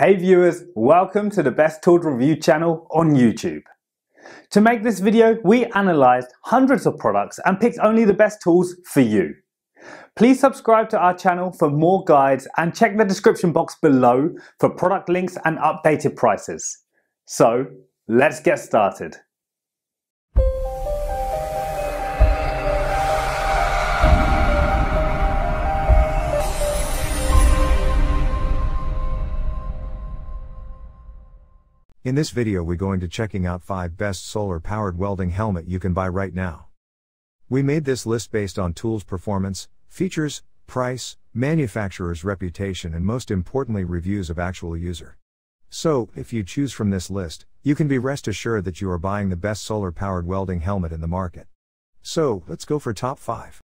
Hey viewers, welcome to the Best Tools Review channel on YouTube. To make this video, we analysed hundreds of products and picked only the best tools for you. Please subscribe to our channel for more guides and check the description box below for product links and updated prices. So, let's get started. In this video we're going to checking out 5 best solar powered welding helmet you can buy right now. We made this list based on tools performance, features, price, manufacturer's reputation and most importantly reviews of actual user. So, if you choose from this list, you can be rest assured that you are buying the best solar powered welding helmet in the market. So, let's go for top 5.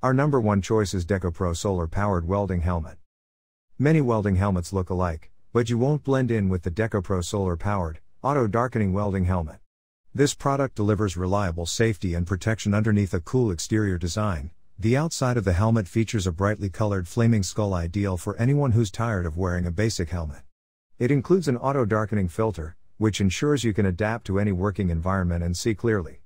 Our number 1 choice is Decoweld solar powered welding helmet. Many welding helmets look alike, but you won't blend in with the Decoweld solar-powered, auto-darkening welding helmet. This product delivers reliable safety and protection underneath a cool exterior design. The outside of the helmet features a brightly colored flaming skull, ideal for anyone who's tired of wearing a basic helmet. It includes an auto-darkening filter, which ensures you can adapt to any working environment and see clearly.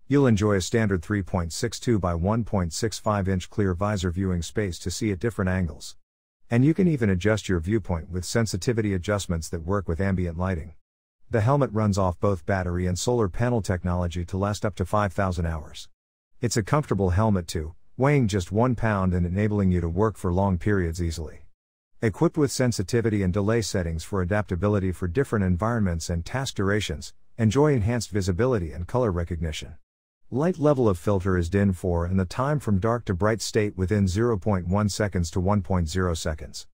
You'll enjoy a standard 3.62 by 1.65 inch clear visor viewing space to see at different angles. And you can even adjust your viewpoint with sensitivity adjustments that work with ambient lighting. The helmet runs off both battery and solar panel technology to last up to 5,000 hours. It's a comfortable helmet too, weighing just 1 pound and enabling you to work for long periods easily. Equipped with sensitivity and delay settings for adaptability for different environments and task durations, enjoy enhanced visibility and color recognition. Light level of filter is DIN 4 and the time from dark to bright state within 0.1 seconds to 1.0 seconds.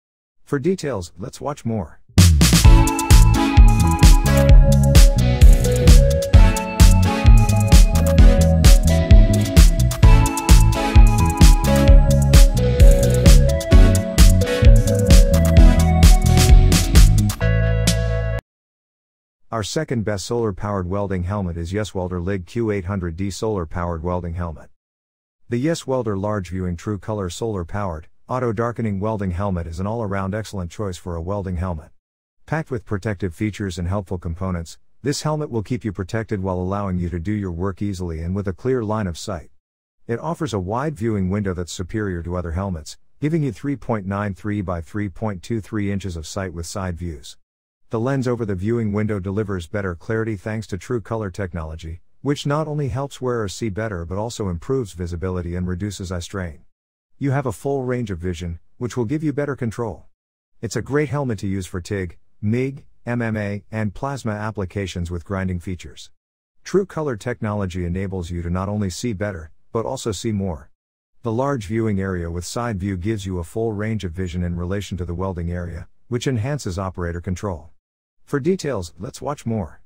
For details, let's watch more. Our second best solar-powered welding helmet is Yeswelder LIG Q800D solar-powered welding helmet. The Yeswelder large viewing true color solar-powered, auto-darkening welding helmet is an all-around excellent choice for a welding helmet. Packed with protective features and helpful components, this helmet will keep you protected while allowing you to do your work easily and with a clear line of sight. It offers a wide viewing window that's superior to other helmets, giving you 3.93 by 3.23 inches of sight with side views. The lens over the viewing window delivers better clarity thanks to true color technology, which not only helps wearers see better but also improves visibility and reduces eye strain. You have a full range of vision, which will give you better control. It's a great helmet to use for TIG, MIG, MMA, and plasma applications with grinding features. True color technology enables you to not only see better, but also see more. The large viewing area with side view gives you a full range of vision in relation to the welding area, which enhances operator control. For details, let's watch more.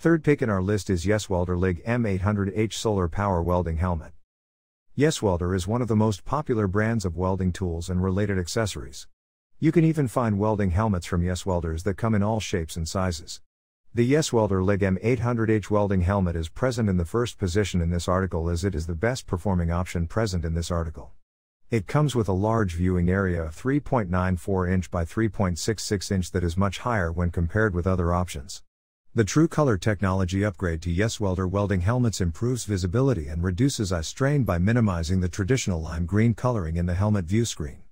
Third pick in our list is Yeswelder LIG M800H Solar Power Welding Helmet. Yeswelder is one of the most popular brands of welding tools and related accessories. You can even find welding helmets from Yeswelders that come in all shapes and sizes. The Yeswelder LIG M800H welding helmet is present in the first position in this article as it is the best performing option present in this article. It comes with a large viewing area of 3.94 inch by 3.66 inch that is much higher when compared with other options. The True Color technology upgrade to Yeswelder welding helmets improves visibility and reduces eye strain by minimizing the traditional lime green coloring in the helmet view screen.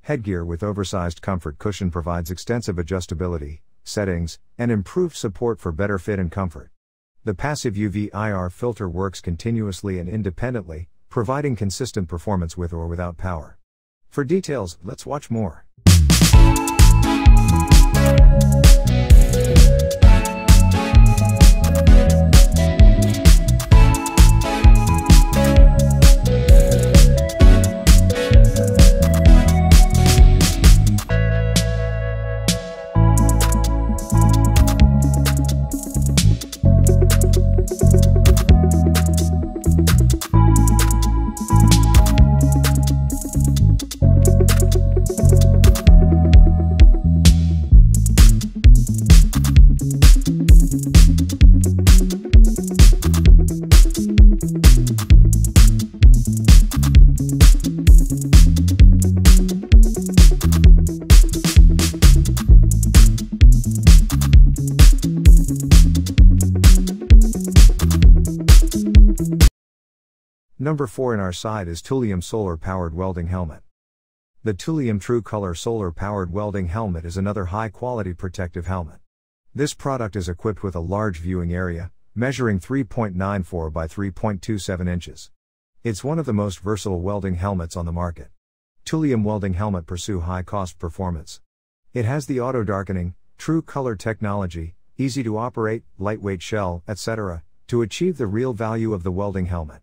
Headgear with oversized comfort cushion provides extensive adjustability, settings, and improved support for better fit and comfort. The passive UV/IR filter works continuously and independently, providing consistent performance with or without power. For details, let's watch more. Number 4 in our side is Tullium solar-powered welding helmet. The Tullium True Color solar-powered welding helmet is another high-quality protective helmet. This product is equipped with a large viewing area, measuring 3.94 by 3.27 inches. It's one of the most versatile welding helmets on the market. Tullium welding helmet pursue high-cost performance. It has the auto-darkening, True Color technology, easy to operate, lightweight shell, etc., to achieve the real value of the welding helmet.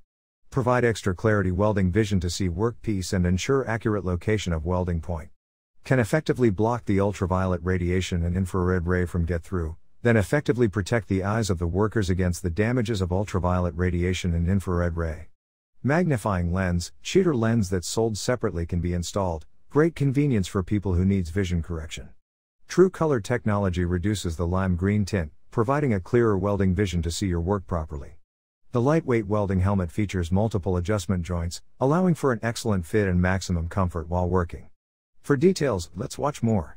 Provide extra clarity welding vision to see workpiece and ensure accurate location of welding point. Can effectively block the ultraviolet radiation and infrared ray from get through, then effectively protect the eyes of the workers against the damages of ultraviolet radiation and infrared ray. Magnifying lens, cheater lens that's sold separately can be installed, great convenience for people who needs vision correction. True Color technology reduces the lime green tint, providing a clearer welding vision to see your work properly. The lightweight welding helmet features multiple adjustment joints, allowing for an excellent fit and maximum comfort while working. For details, let's watch more.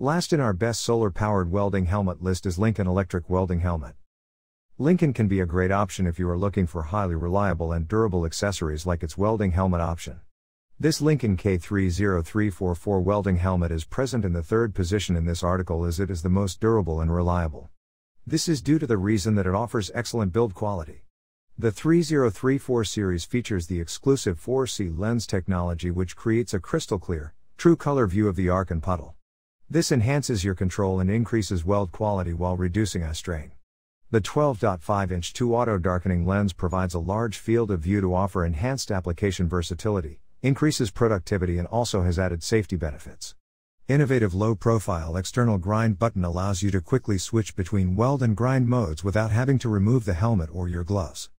Last in our best solar-powered welding helmet list is Lincoln Electric Welding Helmet. Lincoln can be a great option if you are looking for highly reliable and durable accessories like its welding helmet option. This Lincoln K30344 welding helmet is present in the third position in this article as it is the most durable and reliable. This is due to the reason that it offers excellent build quality. The 3034 series features the exclusive 4C lens technology which creates a crystal clear, true color view of the arc and puddle. This enhances your control and increases weld quality while reducing eye strain. The 12.5-inch 2 auto-darkening lens provides a large field of view to offer enhanced application versatility, increases productivity and also has added safety benefits. Innovative low-profile external grind button allows you to quickly switch between weld and grind modes without having to remove the helmet or your gloves.